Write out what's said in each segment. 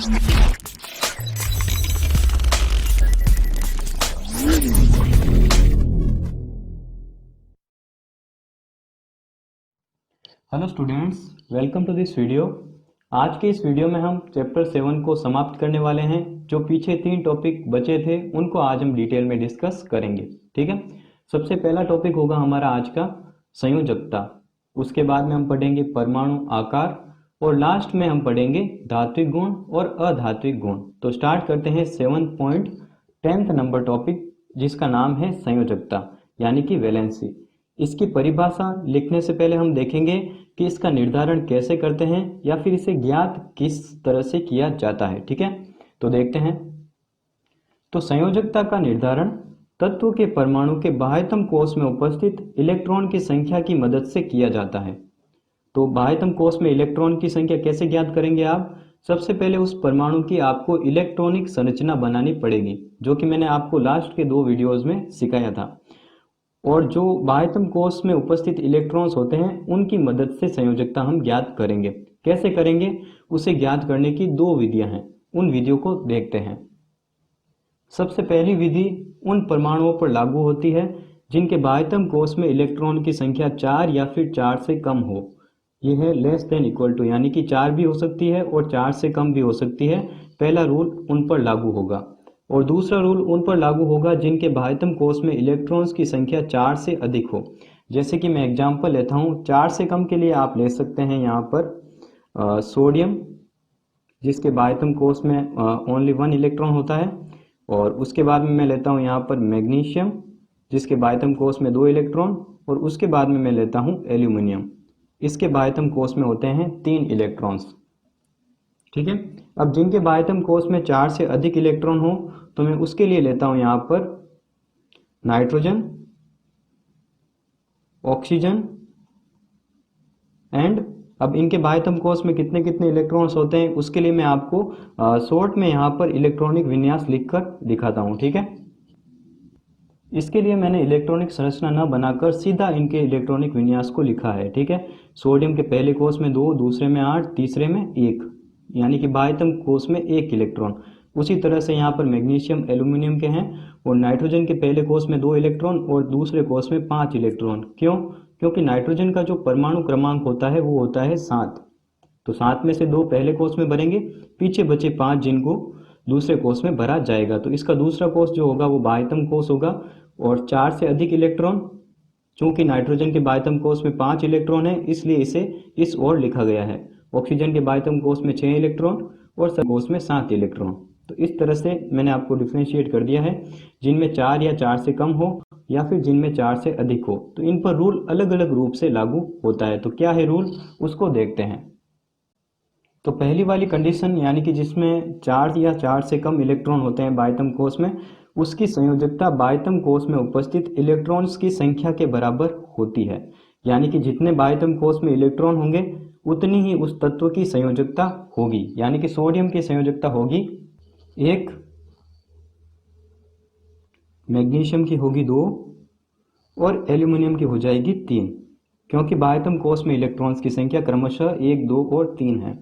Hello students, welcome to this video. आज के इस वीडियो में हम चैप्टर 7 को समाप्त करने वाले हैं। जो पीछे 3 टॉपिक बचे थे उनको आज हम डिटेल में डिस्कस करेंगे। ठीक है, सबसे पहला टॉपिक होगा हमारा आज का संयोजकता। उसके बाद में हम पढ़ेंगे परमाणु आकार और लास्ट में हम पढ़ेंगे धात्विक गुण और अधात्विक गुण। तो स्टार्ट करते हैं 7.10 नंबर टॉपिक, जिसका नाम है संयोजकता यानी कि वैलेंसी। इसकी परिभाषा लिखने से पहले हम देखेंगे कि इसका निर्धारण कैसे करते हैं या फिर इसे ज्ञात किस तरह से किया जाता है। ठीक है, तो देखते हैं। तो संयोजकता का निर्धारण तत्व के परमाणु के बाह्यतम कोश में उपस्थित इलेक्ट्रॉन की संख्या की मदद से किया जाता है। तो बाह्यतम कोश में इलेक्ट्रॉन की संख्या कैसे ज्ञात करेंगे आप? सबसे पहले उस परमाणु की आपको इलेक्ट्रॉनिक संरचना बनानी पड़ेगी, जो कि मैंने आपको लास्ट के 2 वीडियोज में सिखाया था। और जो बाह्यतम कोश में उपस्थित इलेक्ट्रॉन्स होते हैं उनकी मदद से संयोजकता हम ज्ञात करेंगे। कैसे करेंगे, उसे ज्ञात करने की 2 विधियां हैं, उन विधियों को देखते हैं। सबसे पहली विधि उन परमाणुओं पर लागू होती है जिनके बाह्यतम कोश में इलेक्ट्रॉन की संख्या 4 या फिर 4 से कम हो। यह है लेस देन इक्वल टू, यानी कि 4 भी हो सकती है और 4 से कम भी हो सकती है। पहला रूल उन पर लागू होगा। और दूसरा रूल उन पर लागू होगा जिनके बाह्यतम कोश में इलेक्ट्रॉन्स की संख्या 4 से अधिक हो। जैसे कि मैं एग्जांपल लेता हूँ, 4 से कम के लिए आप ले सकते हैं यहाँ पर सोडियम, जिसके बाह्यतम कोश में ओनली 1 इलेक्ट्रॉन होता है। और उसके बाद में मैं लेता हूँ यहाँ पर मैग्नीशियम, जिसके बाह्यतम कोश में 2 इलेक्ट्रॉन। और उसके बाद में मैं लेता हूँ एल्यूमिनियम, इसके बाह्यतम कोश में होते हैं 3 इलेक्ट्रॉन्स। ठीक है, अब जिनके बाह्यतम कोश में 4 से अधिक इलेक्ट्रॉन हो तो मैं उसके लिए लेता हूं यहाँ पर नाइट्रोजन, ऑक्सीजन एंड अब इनके बाह्यतम कोश में कितने कितने इलेक्ट्रॉन्स होते हैं उसके लिए मैं आपको शॉर्ट में यहाँ पर इलेक्ट्रॉनिक विन्यास लिखकर दिखाता हूँ। ठीक है, इसके लिए मैंने इलेक्ट्रॉनिक संरचना न बनाकर सीधा इनके इलेक्ट्रॉनिक विन्यास को लिखा है। ठीक है, सोडियम के पहले कोश में 2, दूसरे में 8, तीसरे में 1, यानी कि बाह्यतम कोश में 1 इलेक्ट्रॉन। उसी तरह से यहाँ पर मैग्नीशियम, एल्यूमिनियम के हैं। और नाइट्रोजन के पहले कोश में 2 इलेक्ट्रॉन और दूसरे कोश में 5 इलेक्ट्रॉन। क्यों? क्योंकि नाइट्रोजन का जो परमाणु क्रमांक होता है वो होता है 7। तो 7 में से 2 पहले कोश में भरेंगे, पीछे बचे 5 जिनको दूसरे कोश में भरा जाएगा। तो इसका दूसरा कोश जो होगा वो बाह्यतम कोश होगा। और 4 से अधिक इलेक्ट्रॉन, चूंकि नाइट्रोजन के बाह्यतम कोश में 5 इलेक्ट्रॉन है इसलिए इसे इस ओर लिखा गया है। ऑक्सीजन के बाह्यतम कोश में 6 इलेक्ट्रॉन और सब कोश में 7 इलेक्ट्रॉन। तो इस तरह से मैंने आपको डिफ्रेंशिएट कर दिया है, जिनमें 4 या 4 से कम हो या फिर जिनमें 4 से अधिक हो। तो इन पर रूल अलग अलग रूप से लागू होता है। तो क्या है रूल, उसको देखते हैं। तो पहली वाली कंडीशन, यानी कि जिसमें 4 या 4 से कम इलेक्ट्रॉन होते हैं बाह्यतम कोश में, उसकी संयोजकता बाह्यतम कोश में उपस्थित इलेक्ट्रॉन्स की संख्या के बराबर होती है। यानी कि जितने बाह्यतम कोश में इलेक्ट्रॉन होंगे उतनी ही उस तत्व की संयोजकता होगी। यानी कि सोडियम की संयोजकता होगी 1, मैग्नीशियम की होगी 2 और एल्यूमिनियम की हो जाएगी 3, क्योंकि बाह्यतम कोश में इलेक्ट्रॉन्स की संख्या क्रमशः 1, 2 और 3 है।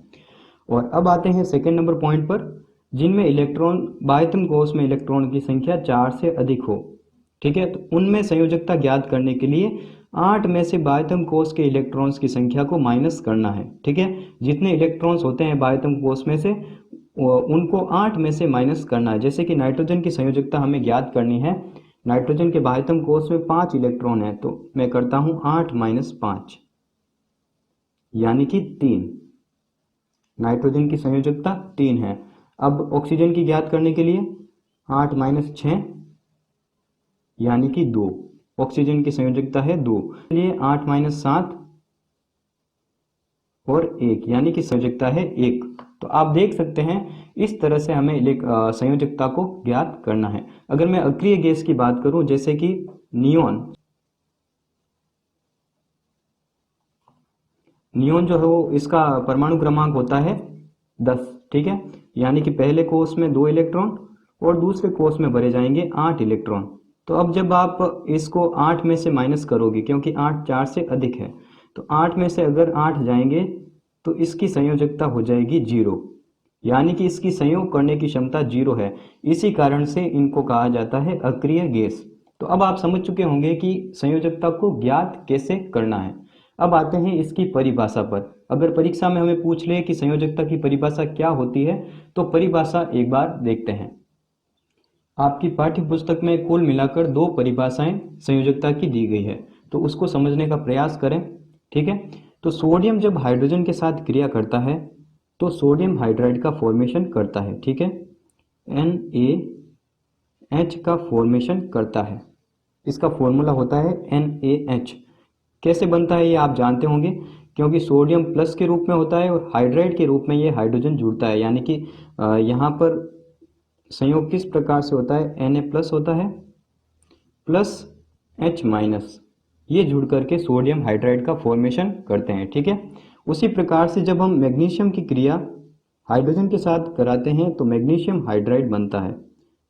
और अब आते हैं सेकेंड नंबर पॉइंट पर, जिनमें इलेक्ट्रॉन बाह्यतम कोश में इलेक्ट्रॉन की संख्या 4 से अधिक हो। ठीक है, तो उनमें संयोजकता ज्ञात करने के लिए 8 में से बाह्यतम कोश के इलेक्ट्रॉन्स की संख्या को माइनस करना है। ठीक है, जितने इलेक्ट्रॉन्स होते हैं बाह्यतम कोश में से उनको 8 में से माइनस करना है। जैसे कि नाइट्रोजन की संयोजकता हमें ज्ञात करनी है। नाइट्रोजन के बाह्यतम कोश में 5 इलेक्ट्रॉन है, तो मैं करता हूं 8 - 5 यानी कि 3। नाइट्रोजन की संयोजकता 3 है। अब ऑक्सीजन की ज्ञात करने के लिए 8 - 6 यानी कि 2। ऑक्सीजन की संयोजकता है 2, इसलिए 8 - 7 और 1 यानी कि संयोजकता है 1। तो आप देख सकते हैं इस तरह से हमें संयोजकता को ज्ञात करना है। अगर मैं अक्रिय गैस की बात करूं, जैसे कि नियोन जो है वो इसका परमाणु क्रमांक होता है 10। ठीक है, यानी कि पहले कोश में 2 इलेक्ट्रॉन और दूसरे कोश में भरे जाएंगे 8 इलेक्ट्रॉन। तो अब जब आप इसको 8 में से माइनस करोगे, क्योंकि 8 4 से अधिक है, तो 8 में से अगर 8 जाएंगे तो इसकी संयोजकता हो जाएगी 0। यानी कि इसकी संयोग करने की क्षमता 0 है। इसी कारण से इनको कहा जाता है अक्रिय गैस। तो अब आप समझ चुके होंगे कि संयोजकता को ज्ञात कैसे करना है। अब आते हैं इसकी परिभाषा पर। अगर परीक्षा में हमें पूछ ले कि संयोजकता की परिभाषा क्या होती है, तो परिभाषा एक बार देखते हैं। आपकी पाठ्य पुस्तक में कुल मिलाकर 2 परिभाषाएं संयोजकता की दी गई है, तो उसको समझने का प्रयास करें। ठीक है, तो सोडियम जब हाइड्रोजन के साथ क्रिया करता है तो सोडियम हाइड्राइड का फॉर्मेशन करता है। ठीक है, NaH का फॉर्मेशन करता है। इसका फॉर्मूला होता है NaH। कैसे बनता है ये आप जानते होंगे, क्योंकि सोडियम प्लस के रूप में होता है और हाइड्राइड के रूप में ये हाइड्रोजन जुड़ता है। यानी कि यहाँ पर संयोग किस प्रकार से होता है, Na प्लस होता है प्लस H माइनस, ये जुड़ करके सोडियम हाइड्राइड का फॉर्मेशन करते हैं। ठीक है, उसी प्रकार से जब हम मैग्नीशियम की क्रिया हाइड्रोजन के साथ कराते हैं तो मैग्नीशियम हाइड्राइड बनता है,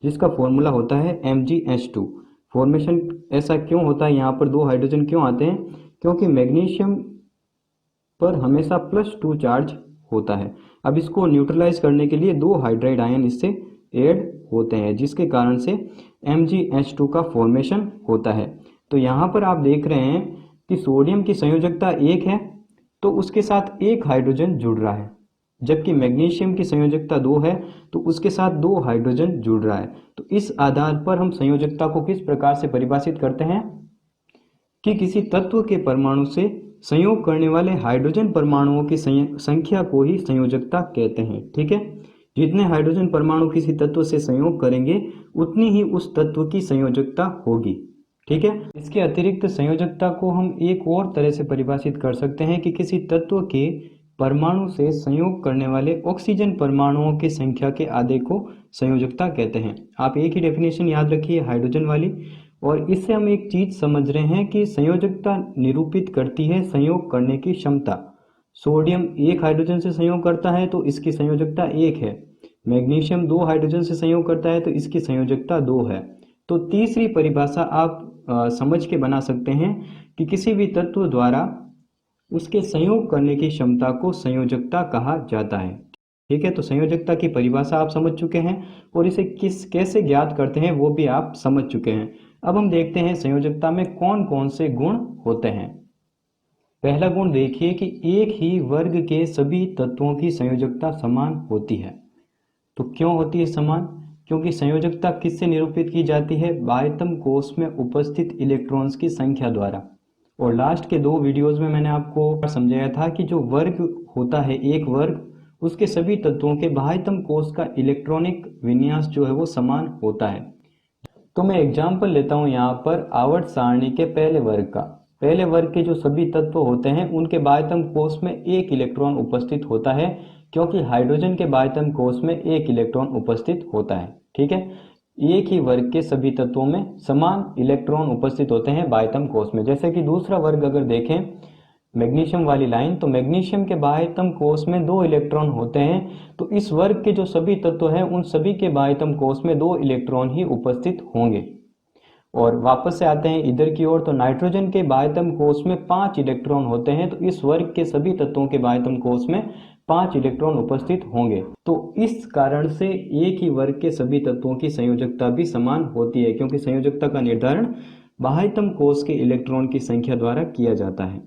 जिसका फॉर्मूला होता है MgH2। फॉर्मेशन ऐसा क्यों होता है, यहाँ पर 2 हाइड्रोजन क्यों आते हैं, क्योंकि मैग्नीशियम पर हमेशा +2 चार्ज होता है। अब इसको न्यूट्रलाइज करने के लिए 2 हाइड्राइड आयन इससे ऐड होते हैं, जिसके कारण से MgH2 का फॉर्मेशन होता है। तो यहाँ पर आप देख रहे हैं कि सोडियम की संयोजकता 1 है, तो उसके साथ 1 हाइड्रोजन जुड़ रहा है, जबकि मैग्नीशियम की संयोजकता 2 है, तो उसके साथ 2 हाइड्रोजन जुड़ रहा है। तो इस आधार पर हम संयोजकता को किस प्रकार से परिभाषित करते हैं कि किसी तत्व के परमाणु से संयोग करने वाले हाइड्रोजन परमाणुओं की संख्या को ही संयोजकता कहते हैं। ठीक है, जितने हाइड्रोजन परमाणु किसी तत्व से संयोग करेंगे उतनी ही उस तत्व की संयोजकता होगी। ठीक है, इसके अतिरिक्त संयोजकता को हम एक और तरह से परिभाषित कर सकते हैं कि किसी तत्व के परमाणु से संयोग करने वाले ऑक्सीजन परमाणुओं की संख्या के आधे को संयोजकता कहते हैं। आप एक ही डेफिनेशन याद रखिए हाइड्रोजन वाली, और इससे हम एक चीज समझ रहे हैं कि संयोजकता निरूपित करती है संयोग करने की क्षमता। सोडियम 1 हाइड्रोजन से संयोग करता है तो इसकी संयोजकता 1 है, मैग्नीशियम 2 हाइड्रोजन से संयोग करता है तो इसकी संयोजकता 2 है। तो तीसरी परिभाषा आप समझ के बना सकते हैं कि किसी भी तत्व द्वारा उसके संयोग करने की क्षमता को संयोजकता कहा जाता है। ठीक है, तो संयोजकता की परिभाषा आप समझ चुके हैं और इसे कैसे ज्ञात करते हैं वो भी आप समझ चुके हैं। अब हम देखते हैं संयोजकता में कौन कौन से गुण होते हैं। पहला गुण देखिए कि एक ही वर्ग के सभी तत्वों की संयोजकता समान होती है। तो क्यों होती है समान, क्योंकि संयोजकता किससे निरूपित की जाती है, बाह्यतम कोश में उपस्थित इलेक्ट्रॉन्स की संख्या द्वारा। और लास्ट के 2 वीडियोस में मैंने आपको समझाया था कि जो वर्ग होता है, एक वर्ग, उसके सभी तत्वों के बाह्यतम कोश का इलेक्ट्रॉनिक विन्यास जो है वो समान होता है। तो मैं एग्जाम्पल लेता हूँ यहाँ पर आवर्त सारणी के पहले वर्ग का। पहले वर्ग के जो सभी तत्व होते हैं उनके बाह्यतम कोश में 1 इलेक्ट्रॉन उपस्थित होता है, क्योंकि हाइड्रोजन के बाह्यतम कोश में 1 इलेक्ट्रॉन उपस्थित होता है। ठीक है, एक ही वर्ग के सभी तत्वों में समान इलेक्ट्रॉन उपस्थित होते हैं बाह्यतम कोश में। जैसे कि दूसरा वर्ग अगर देखें मैग्नीशियम वाली लाइन, तो मैग्नीशियम के बाह्यतम कोश में 2 इलेक्ट्रॉन होते हैं, तो इस वर्ग के जो सभी तत्व हैं उन सभी के बाह्यतम कोश में 2 इलेक्ट्रॉन ही उपस्थित होंगे। और वापस से आते हैं इधर की ओर, तो नाइट्रोजन के बाह्यतम कोश में 5 इलेक्ट्रॉन होते हैं, तो इस वर्ग के सभी तत्वों के बाह्यतम कोश में 5 इलेक्ट्रॉन उपस्थित होंगे। तो इस कारण से एक ही वर्ग के सभी तत्वों की संयोजकता भी समान होती है, क्योंकि संयोजकता का निर्धारण बाह्यतम कोश के इलेक्ट्रॉन की संख्या द्वारा किया जाता है।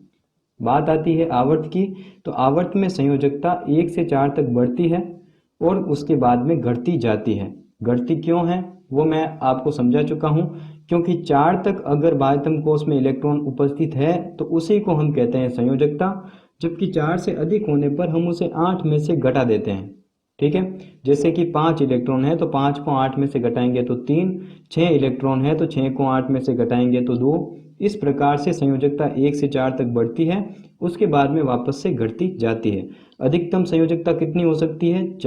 बात आती है आवर्त की, तो आवर्त में संयोजकता 1 से 4 तक बढ़ती है और उसके बाद में घटती जाती है। घटती क्यों है वो मैं आपको समझा चुका हूँ, क्योंकि 4 तक अगर बाह्यतम कोश में इलेक्ट्रॉन उपस्थित है तो उसी को हम कहते हैं संयोजकता, जबकि 4 से अधिक होने पर हम उसे 8 में से घटा देते हैं। ठीक है, जैसे कि 5 इलेक्ट्रॉन है तो 5 को 8 में से घटाएंगे तो 3, 6 इलेक्ट्रॉन है तो 6 को 8 में से घटाएंगे तो 2। इस प्रकार से संयोजकता 1 से 4 तक बढ़ती है, उसके बाद में वापस से घटती जाती है। अधिकतम संयोजकता कितनी हो सकती है,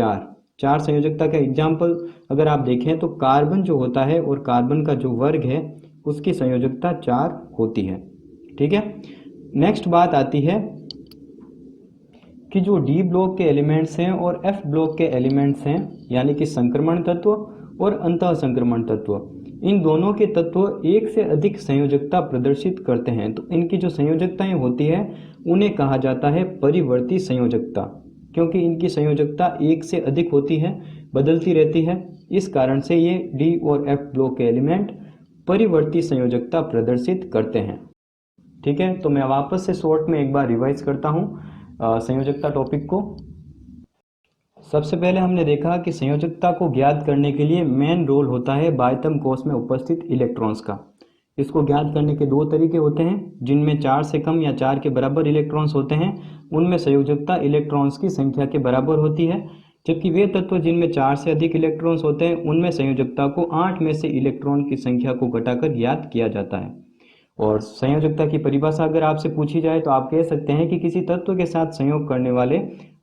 4 संयोजकता का एग्जाम्पल अगर आप देखें तो कार्बन जो होता है और कार्बन का जो वर्ग है उसकी संयोजकता 4 होती है। ठीक है, नेक्स्ट बात आती है कि जो डी ब्लॉक के एलिमेंट्स हैं और एफ ब्लॉक के एलिमेंट्स हैं, यानी कि संक्रमण तत्व और अंतः संक्रमण तत्व, इन दोनों के तत्व एक से अधिक संयोजकता प्रदर्शित करते हैं। तो इनकी जो संयोजकताएं होती है उन्हें कहा जाता है परिवर्ती संयोजकता। क्योंकि इनकी संयोजकता एक से अधिक होती है, बदलती रहती है। इस कारण से ये डी और एफ ब्लॉक के एलिमेंट परिवर्ती संयोजकता प्रदर्शित करते हैं। ठीक है, तो मैं वापस से शॉर्ट में एक बार रिवाइज करता हूँ संयोजकता टॉपिक को। सबसे पहले हमने देखा कि संयोजकता को ज्ञात करने के लिए मेन रोल होता है बाह्यतम कोश में उपस्थित इलेक्ट्रॉन्स का। इसको ज्ञात करने के दो तरीके होते हैं, जिनमें 4 से कम या 4 के बराबर इलेक्ट्रॉन्स होते हैं उनमें संयोजकता इलेक्ट्रॉन्स की संख्या के बराबर होती है, जबकि वे तत्व जिनमें 4 से अधिक इलेक्ट्रॉन्स होते हैं उनमें संयोजकता को 8 में से इलेक्ट्रॉन की संख्या को घटाकर ज्ञात किया जाता है। और संयोजकता की परिभाषा अगर आपसे पूछी जाए तो आप कह सकते हैं कि किसी तत्व के साथ संयोग करने वाले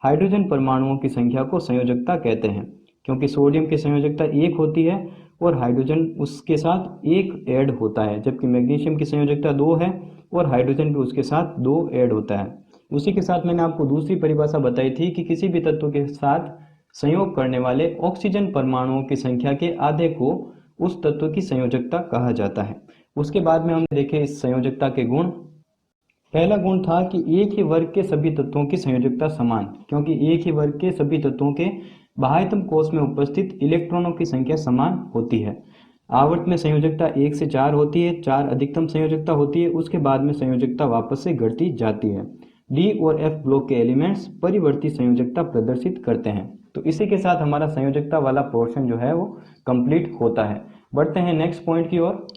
हाइड्रोजन परमाणुओं की संख्या को संयोजकता कहते हैं, क्योंकि सोडियम की संयोजकता 1 होती है और हाइड्रोजन उसके साथ 1 ऐड होता है, जबकि मैग्नीशियम की संयोजकता 2 है और हाइड्रोजन भी उसके साथ 2 ऐड होता है। उसी के साथ मैंने आपको दूसरी परिभाषा बताई थी कि किसी भी तत्व के साथ संयोग करने वाले ऑक्सीजन परमाणुओं की संख्या के आधे को उस तत्व की संयोजकता कहा जाता है। उसके बाद में हमने देखे इस संयोजकता के गुण। पहला गुण था कि एक ही वर्ग के सभी तत्वों की संयोजकता समान, क्योंकि एक ही वर्ग के सभी तत्वों के बाह्यतम कोश में उपस्थित इलेक्ट्रॉनों की संख्या समान होती है। आवर्त में संयोजकता 1 से 4 होती है, 4 अधिकतम संयोजकता होती है, उसके बाद में संयोजकता वापस से घटती जाती है। डी और एफ ब्लॉक के एलिमेंट्स परिवर्ती संयोजकता प्रदर्शित करते हैं। तो इसी के साथ हमारा संयोजकता वाला पोर्शन जो है वो कंप्लीट होता है। बढ़ते हैं नेक्स्ट पॉइंट की ओर।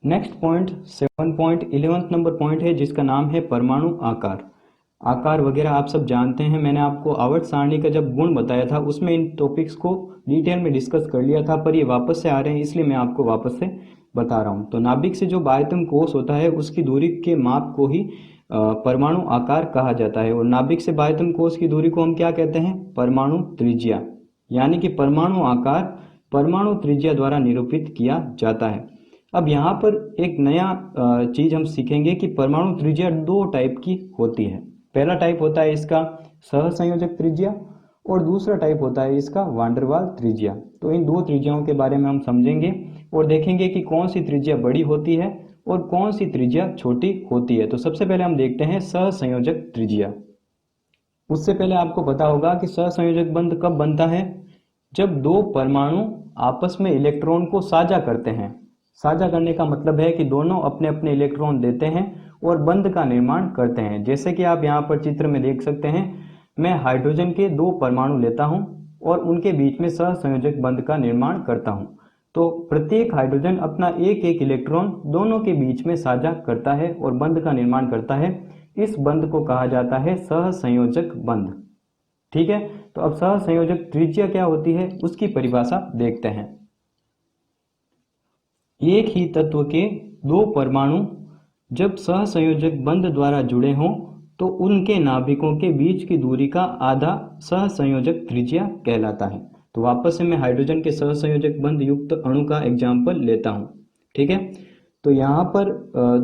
नेक्स्ट पॉइंट 7.11 नंबर पॉइंट है, जिसका नाम है परमाणु आकार। आकार वगैरह आप सब जानते हैं, मैंने आपको आवर्त सारणी का जब गुण बताया था उसमें इन टॉपिक्स को डिटेल में डिस्कस कर लिया था, पर ये वापस से आ रहे हैं इसलिए मैं आपको वापस से बता रहा हूँ। तो नाभिक से जो बाह्यतम कोश होता है उसकी दूरी के माप को ही परमाणु आकार कहा जाता है, और नाभिक से बाह्यतम कोश की दूरी को हम क्या कहते हैं? परमाणु त्रिज्या। यानी कि परमाणु आकार परमाणु त्रिज्या द्वारा निरूपित किया जाता है। अब यहाँ पर एक नया चीज हम सीखेंगे कि परमाणु त्रिज्या 2 टाइप की होती है। पहला टाइप होता है इसका सहसंयोजक त्रिज्या और दूसरा टाइप होता है इसका वान डेर वाल त्रिज्या। तो इन 2 त्रिज्याओं के बारे में हम समझेंगे और देखेंगे कि कौन सी त्रिज्या बड़ी होती है और कौन सी त्रिज्या छोटी होती है। तो सबसे पहले हम देखते हैं सहसंयोजक त्रिज्या। उससे पहले आपको पता होगा कि सहसंयोजक बंध कब बनता है? जब 2 परमाणु आपस में इलेक्ट्रॉन को साझा करते हैं। साझा करने का मतलब है कि दोनों अपने अपने इलेक्ट्रॉन देते हैं और बंध का निर्माण करते हैं। जैसे कि आप यहाँ पर चित्र में देख सकते हैं, मैं हाइड्रोजन के 2 परमाणु लेता हूँ और उनके बीच में सहसंयोजक बंध का निर्माण करता हूँ। तो प्रत्येक हाइड्रोजन अपना एक एक इलेक्ट्रॉन दोनों के बीच में साझा करता है और बंध का निर्माण करता है। इस बंध को कहा जाता है सहसंयोजक बंध। ठीक है, तो अब सहसंयोजक त्रिज्या क्या होती है उसकी परिभाषा देखते हैं। एक ही तत्व के 2 परमाणु जब सहसंयोजक बंध द्वारा जुड़े हों तो उनके नाभिकों के बीच की दूरी का आधा सहसंयोजक त्रिज्या कहलाता है। तो वापस से मैं हाइड्रोजन के सहसंयोजक बंध युक्त अणु का एग्जाम्पल लेता हूं। ठीक है, तो यहाँ पर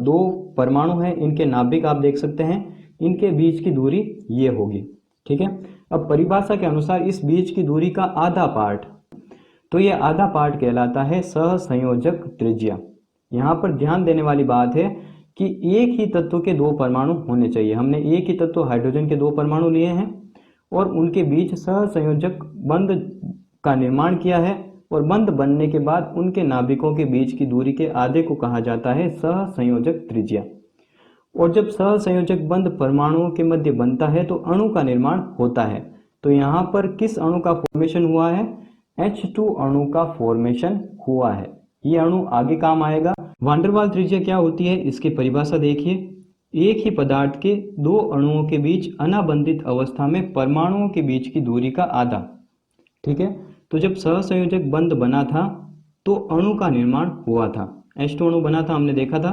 2 परमाणु हैं, इनके नाभिक आप देख सकते हैं, इनके बीच की दूरी ये होगी। ठीक है, अब परिभाषा के अनुसार इस बीच की दूरी का आधा पार्ट, तो ये आधा पार्ट कहलाता है सहसंयोजक त्रिज्या। यहाँ पर ध्यान देने वाली बात है कि एक ही तत्व के 2 परमाणु होने चाहिए। हमने एक ही तत्व हाइड्रोजन के 2 परमाणु लिए हैं और उनके बीच सहसंयोजक बंध का निर्माण किया है, और बंध बनने के बाद उनके नाभिकों के बीच की दूरी के आधे को कहा जाता है सहसंयोजक त्रिज्या। और जब सहसंयोजक बंध परमाणुओं के मध्य बनता है तो अणु का निर्माण होता है। तो यहाँ पर किस अणु का फॉर्मेशन हुआ है? H2 अणु का फॉर्मेशन हुआ है। ये अणु आगे काम आएगा। वान डेर वाल त्रिज्या क्या होती है इसकी परिभाषा देखिए। एक ही पदार्थ के 2 अणुओं के बीच अनाबंधित अवस्था में परमाणुओं के बीच की दूरी का आधा। ठीक है, तो जब सहसंयोजक बंध बना था तो अणु का निर्माण हुआ था, H2 अणु बना था, हमने देखा था।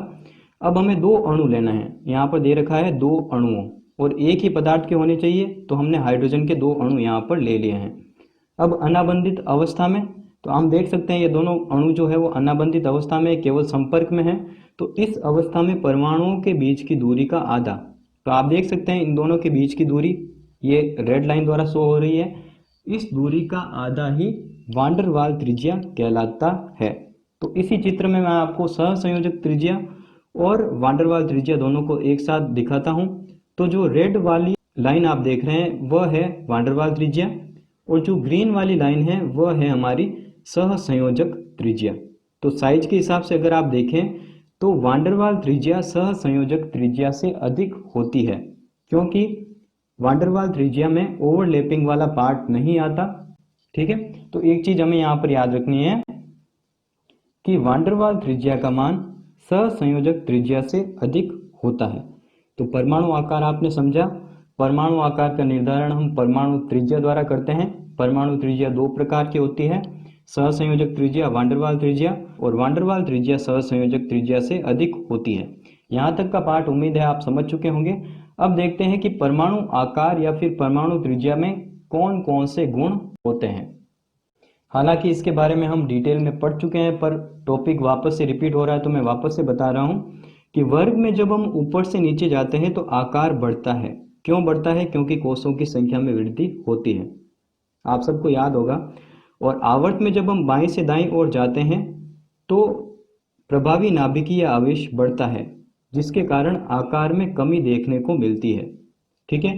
अब हमें 2 अणु लेना है, यहाँ पर दे रखा है 2 अणुओं और एक ही पदार्थ के होने चाहिए, तो हमने हाइड्रोजन के 2 अणु यहाँ पर ले लिए हैं। अब अनाबंधित अवस्था में तो हम देख सकते हैं ये दोनों अणु जो है वो अनाबंधित अवस्था में केवल संपर्क में है। तो इस अवस्था में परमाणुओं के बीच की दूरी का आधा, तो आप देख सकते हैं इन दोनों के बीच की दूरी ये रेड लाइन द्वारा शो हो रही है। इस दूरी का आधा ही वान डेर वाल त्रिज्या कहलाता है। तो इसी चित्र में मैं आपको सहसंयोजक त्रिज्या और वान डेर वाल त्रिज्या दोनों को एक साथ दिखाता हूँ। तो जो रेड वाली लाइन आप देख रहे हैं वह है वान डेर वाल त्रिज्या, और जो ग्रीन वाली लाइन है वह है हमारी सहसंयोजक त्रिज्या। तो साइज के हिसाब से अगर आप देखें तो वान डेर वाल त्रिज्या सहसंयोजक त्रिज्या से अधिक होती है, क्योंकि वान डेर वाल त्रिज्या में ओवरलैपिंग वाला पार्ट नहीं आता। ठीक है, तो एक चीज हमें यहाँ पर याद रखनी है कि वान डेर वाल त्रिज्या का मान सहसंयोजक त्रिज्या से अधिक होता है। तो परमाणु आकार आपने समझा। परमाणु आकार का निर्धारण हम परमाणु त्रिज्या द्वारा करते हैं। परमाणु त्रिज्या दो प्रकार की होती है, सहसंयोजक त्रिज्या वान डेर वाल त्रिज्या, और वान डेर वाल त्रिज्या सहसंयोजक त्रिज्या से अधिक होती है। यहाँ तक का पाठ उम्मीद है आप समझ चुके होंगे। अब देखते हैं कि परमाणु आकार या फिर परमाणु त्रिज्या में कौन कौन से गुण होते हैं। हालांकि इसके बारे में हम डिटेल में पढ़ चुके हैं, पर टॉपिक वापस से रिपीट हो रहा है तो मैं वापस से बता रहा हूँ कि वर्ग में जब हम ऊपर से नीचे जाते हैं तो आकार बढ़ता है। क्यों बढ़ता है? क्योंकि कोषों की संख्या में वृद्धि होती है, आप सबको याद होगा। और आवर्त में जब हम बाएं से दाएं ओर जाते हैं तो प्रभावी नाभिकीय आवेश बढ़ता है, जिसके कारण आकार में कमी देखने को मिलती है। ठीक है,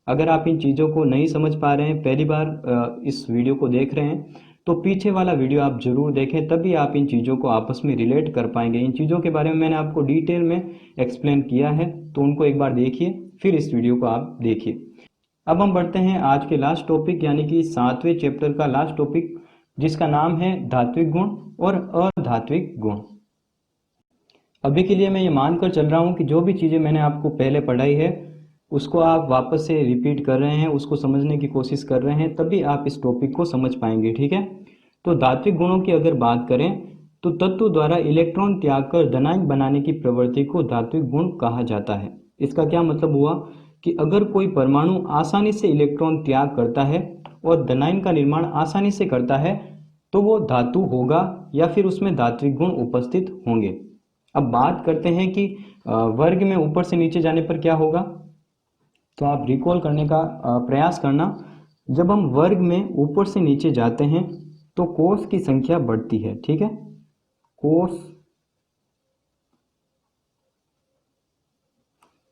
अगर आप इन चीज़ों को नहीं समझ पा रहे हैं, पहली बार इस वीडियो को देख रहे हैं, तो पीछे वाला वीडियो आप जरूर देखें, तभी आप इन चीज़ों को आपस में रिलेट कर पाएंगे। इन चीज़ों के बारे में मैंने आपको डिटेल में एक्सप्लेन किया है, तो उनको एक बार देखिए, फिर इस वीडियो को आप देखिए। अब हम बढ़ते हैं आज के लास्ट टॉपिक, यानी कि 7वें चैप्टर का लास्ट टॉपिक, जिसका नाम है धात्विक गुण और अधात्विक गुण। अभी के लिए मैं ये मानकर चल रहा हूँ कि जो भी चीज़ें मैंने आपको पहले पढ़ाई है उसको आप वापस से रिपीट कर रहे हैं, उसको समझने की कोशिश कर रहे हैं, तभी आप इस टॉपिक को समझ पाएंगे। ठीक है, तो धात्विक गुणों की अगर बात करें तो तत्व द्वारा इलेक्ट्रॉन त्याग कर धनायन बनाने की प्रवृत्ति को धात्विक गुण कहा जाता है। इसका क्या मतलब हुआ कि अगर कोई परमाणु आसानी से इलेक्ट्रॉन त्याग करता है और धनायन का निर्माण आसानी से करता है तो वो धातु होगा या फिर उसमें धात्विक गुण उपस्थित होंगे। अब बात करते हैं कि वर्ग में ऊपर से नीचे जाने पर क्या होगा, तो आप रिकॉल करने का प्रयास करना। जब हम वर्ग में ऊपर से नीचे जाते हैं तो कोष की संख्या बढ़ती है। ठीक है, कोष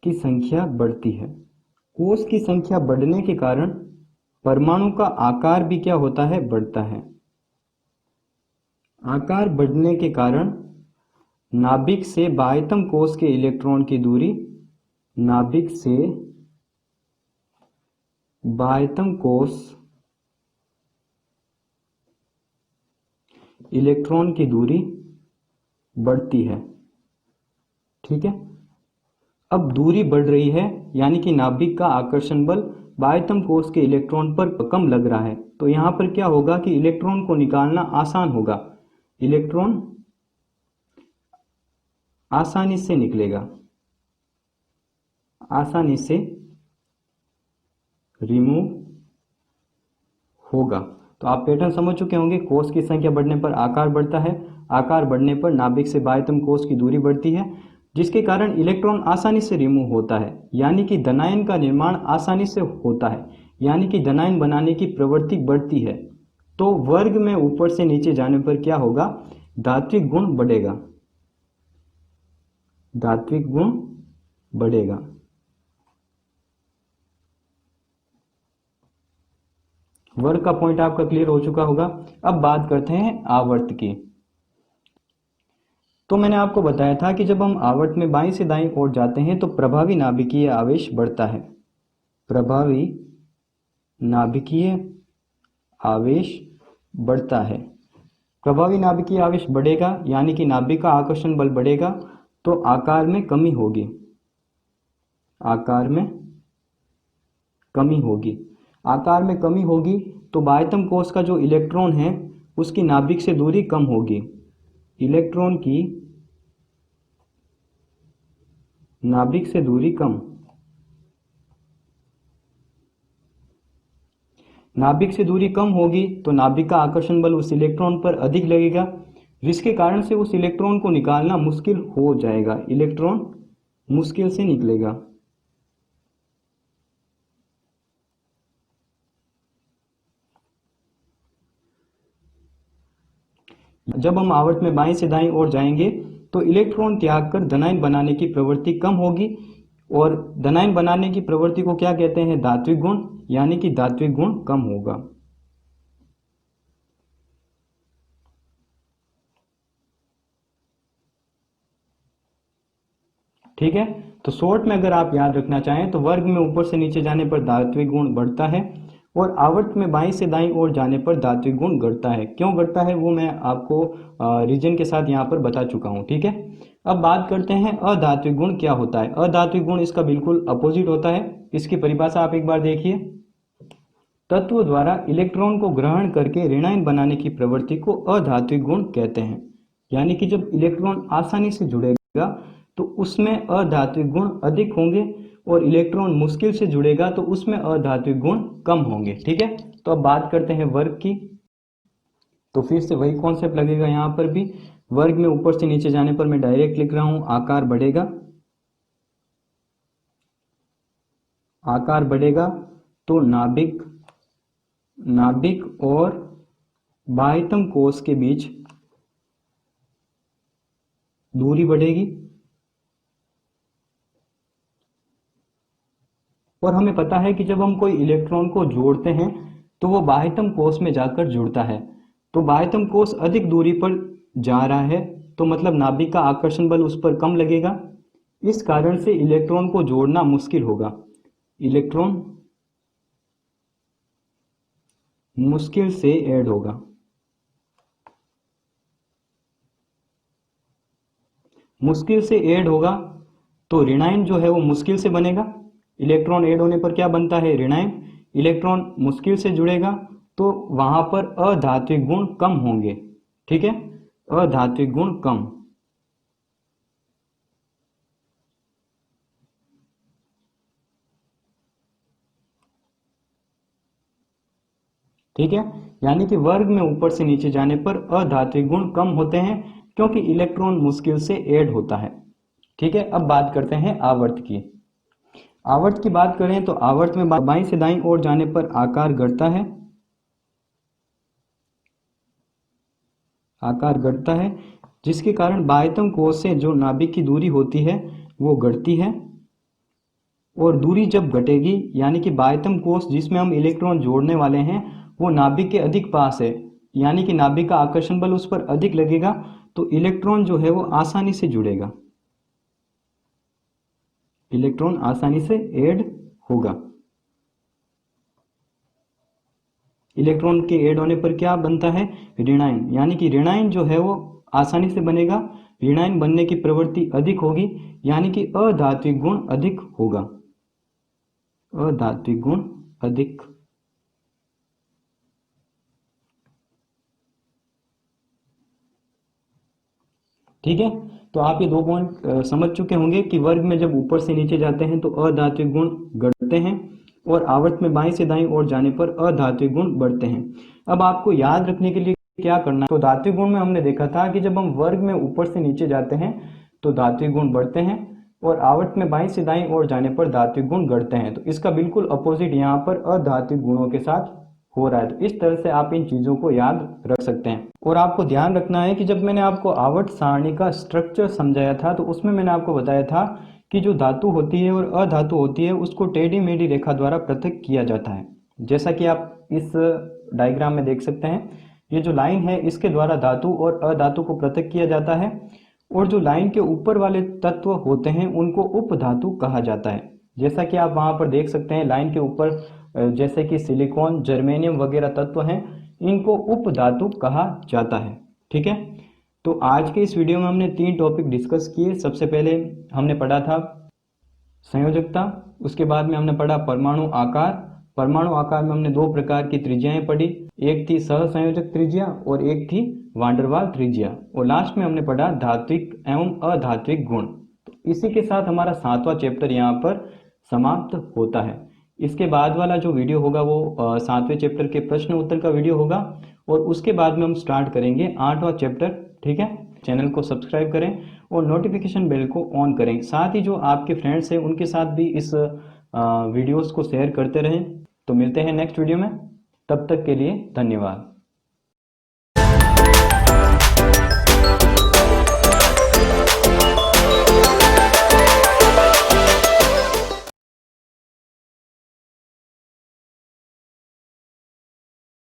की संख्या बढ़ती है। कोष की संख्या बढ़ने के कारण परमाणु का आकार भी क्या होता है? बढ़ता है। आकार बढ़ने के कारण नाभिक से बाह्यतम कोष के इलेक्ट्रॉन की दूरी, नाभिक से बाह्यतम कोष इलेक्ट्रॉन की दूरी बढ़ती है। ठीक है, अब दूरी बढ़ रही है यानी कि नाभिक का आकर्षण बल बाह्यतम कोष के इलेक्ट्रॉन पर कम लग रहा है, तो यहां पर क्या होगा कि इलेक्ट्रॉन को निकालना आसान होगा, इलेक्ट्रॉन आसानी से निकलेगा, आसानी से रिमूव होगा। तो आप पैटर्न समझ चुके होंगे। कोष की संख्या बढ़ने पर आकार बढ़ता है, आकार बढ़ने पर नाभिक से बाह्यतम कोष की दूरी बढ़ती है, जिसके कारण इलेक्ट्रॉन आसानी से रिमूव होता है, यानी कि धनायन का निर्माण आसानी से होता है, यानी कि धनायन बनाने की प्रवृत्ति बढ़ती है। तो वर्ग में ऊपर से नीचे जाने पर क्या होगा? धात्विक गुण बढ़ेगा, धात्विक गुण बढ़ेगा। वर्ग का पॉइंट आपका क्लियर हो चुका होगा। अब बात करते हैं आवर्त की। तो मैंने आपको बताया था कि जब हम आवर्त में बाईं से दाईं ओर जाते हैं तो प्रभावी नाभिकीय आवेश बढ़ता है, प्रभावी नाभिकीय आवेश बढ़ता है। प्रभावी नाभिकीय आवेश बढ़ेगा यानी कि नाभिक का आकर्षण बल बढ़ेगा, तो आकार में कमी होगी, आकार में कमी होगी। आकार में कमी होगी तो बाह्यतम कोष का जो इलेक्ट्रॉन है उसकी नाभिक से दूरी कम होगी, इलेक्ट्रॉन की नाभिक से दूरी कम, नाभिक से दूरी कम होगी तो नाभिक का आकर्षण बल उस इलेक्ट्रॉन पर अधिक लगेगा, जिसके कारण से उस इलेक्ट्रॉन को निकालना मुश्किल हो जाएगा, इलेक्ट्रॉन मुश्किल से निकलेगा। जब हम आवर्त में बाईं से दाईं ओर जाएंगे तो इलेक्ट्रॉन त्याग कर धनायन बनाने की प्रवृत्ति कम होगी और धनायन बनाने की प्रवृत्ति को क्या कहते हैं? धात्विक गुण, यानी कि धात्विक गुण कम होगा। ठीक है, तो शॉर्ट में अगर आप याद रखना चाहें तो वर्ग में ऊपर से नीचे जाने पर धात्विक गुण बढ़ता है और आवर्त में बाईं से दाईं ओर जाने पर धात्विक गुण घटता है। क्यों घटता है वो मैं आपको रीजन के साथ यहाँ पर बता चुका हूँ। ठीक है, अब बात करते हैं अधात्विक गुण क्या होता है। अधात्विक गुण इसका बिल्कुल अपोजिट होता है। इसकी परिभाषा आप एक बार देखिए। तत्व द्वारा इलेक्ट्रॉन को ग्रहण करके ऋणायन बनाने की प्रवृत्ति को अधात्विक गुण कहते हैं। यानी कि जब इलेक्ट्रॉन आसानी से जुड़ेगा तो उसमें अधात्विक गुण अधिक होंगे और इलेक्ट्रॉन मुश्किल से जुड़ेगा तो उसमें अधात्विक गुण कम होंगे। ठीक है, तो अब बात करते हैं वर्ग की। तो फिर से वही कॉन्सेप्ट लगेगा यहाँ पर भी। वर्ग में ऊपर से नीचे जाने पर मैं डायरेक्ट लिख रहा हूं, आकार बढ़ेगा। आकार बढ़ेगा तो नाभिक और बाह्यतम कोश के बीच दूरी बढ़ेगी और हमें पता है कि जब हम कोई इलेक्ट्रॉन को जोड़ते हैं तो वो बाह्यतम कोश में जाकर जुड़ता है। तो बाह्यतम कोश अधिक दूरी पर जा रहा है तो मतलब नाभिक का आकर्षण बल उस पर कम लगेगा। इस कारण से इलेक्ट्रॉन को जोड़ना मुश्किल होगा। इलेक्ट्रॉन मुश्किल से ऐड होगा। मुश्किल से ऐड होगा तो ऋणायन जो है वो मुश्किल से बनेगा। इलेक्ट्रॉन ऐड होने पर क्या बनता है? ऋणायन। इलेक्ट्रॉन मुश्किल से जुड़ेगा तो वहां पर अधात्विक गुण कम होंगे। ठीक है, अधात्विक गुण कम। ठीक है, यानी कि वर्ग में ऊपर से नीचे जाने पर अधात्विक गुण कम होते हैं क्योंकि इलेक्ट्रॉन मुश्किल से ऐड होता है। ठीक है, अब बात करते हैं आवर्त की। आवर्त की बात करें तो आवर्त में बाईं से दाईं ओर जाने पर आकार घटता है। आकार घटता है जिसके कारण बाह्यतम कोश से जो नाभिक की दूरी होती है वो घटती है और दूरी जब घटेगी यानी कि बाह्यतम कोश जिसमें हम इलेक्ट्रॉन जोड़ने वाले हैं वो नाभिक के अधिक पास है, यानी कि नाभिक का आकर्षण बल उस पर अधिक लगेगा तो इलेक्ट्रॉन जो है वो आसानी से जुड़ेगा। इलेक्ट्रॉन आसानी से ऐड होगा। इलेक्ट्रॉन के ऐड होने पर क्या बनता है? ऋणायन। यानी कि ऋणायन जो है वो आसानी से बनेगा। ऋणायन बनने की प्रवृत्ति अधिक होगी यानी कि अधात्विक गुण अधिक होगा। अधात्विक गुण अधिक। ठीक है, तो आप ये दो पॉइंट समझ चुके होंगे कि वर्ग में जब ऊपर से नीचे जाते हैं तो अधात्विक गुण घटते हैं और आवर्त में बाईं से दाईं ओर जाने पर अधात्विक गुण बढ़ते हैं। अब आपको याद रखने के लिए क्या करना है? तो धात्विक गुण में हमने देखा था कि जब हम वर्ग में ऊपर से नीचे जाते हैं तो धात्विक गुण बढ़ते हैं और आवर्त में बाईं से दाईं ओर जाने पर धात्विक गुण घटते हैं। तो इसका बिल्कुल अपोजिट यहाँ पर अधात्विक गुणों के साथ हो रहा है। तो इस तरह से आप इन चीजों को याद रख सकते हैं। और आपको ध्यान रखना है कि जब मैंने आपको आवर्त सारणी का स्ट्रक्चर समझाया था तो उसमें मैंने आपको बताया था कि जो धातु होती है और अधातु होती है उसको टेढ़ी मेढ़ी रेखा द्वारा पृथक किया जाता है। जैसा कि आप इस डायग्राम में देख सकते हैं, ये जो लाइन है इसके द्वारा धातु और अधातु को पृथक किया जाता है और जो लाइन के ऊपर वाले तत्व होते हैं उनको उपधातु कहा जाता है। जैसा कि आप वहां पर देख सकते हैं लाइन के ऊपर जैसे कि सिलिकॉन, जर्मेनियम वगैरह तत्व हैं, इनको उपधातु कहा जाता है। ठीक है, तो आज के इस वीडियो में हमने 3 टॉपिक डिस्कस किए। सबसे पहले हमने पढ़ा था संयोजकता, उसके बाद में हमने पढ़ा परमाणु आकार। परमाणु आकार में हमने 2 प्रकार की त्रिज्याएं पढ़ी, एक थी सहसंयोजक त्रिज्या और एक थी वांडरवाल त्रिज्या। और लास्ट में हमने पढ़ा धात्विक एवं अधात्विक गुण। तो इसी के साथ हमारा 7वां चैप्टर यहाँ पर समाप्त होता है। इसके बाद वाला जो वीडियो होगा वो 7वें चैप्टर के प्रश्न उत्तर का वीडियो होगा और उसके बाद में हम स्टार्ट करेंगे 8वां चैप्टर। ठीक है, चैनल को सब्सक्राइब करें और नोटिफिकेशन बेल को ऑन करें। साथ ही जो आपके फ्रेंड्स हैं उनके साथ भी इस वीडियोस को शेयर करते रहें। तो मिलते हैं नेक्स्ट वीडियो में, तब तक के लिए धन्यवाद।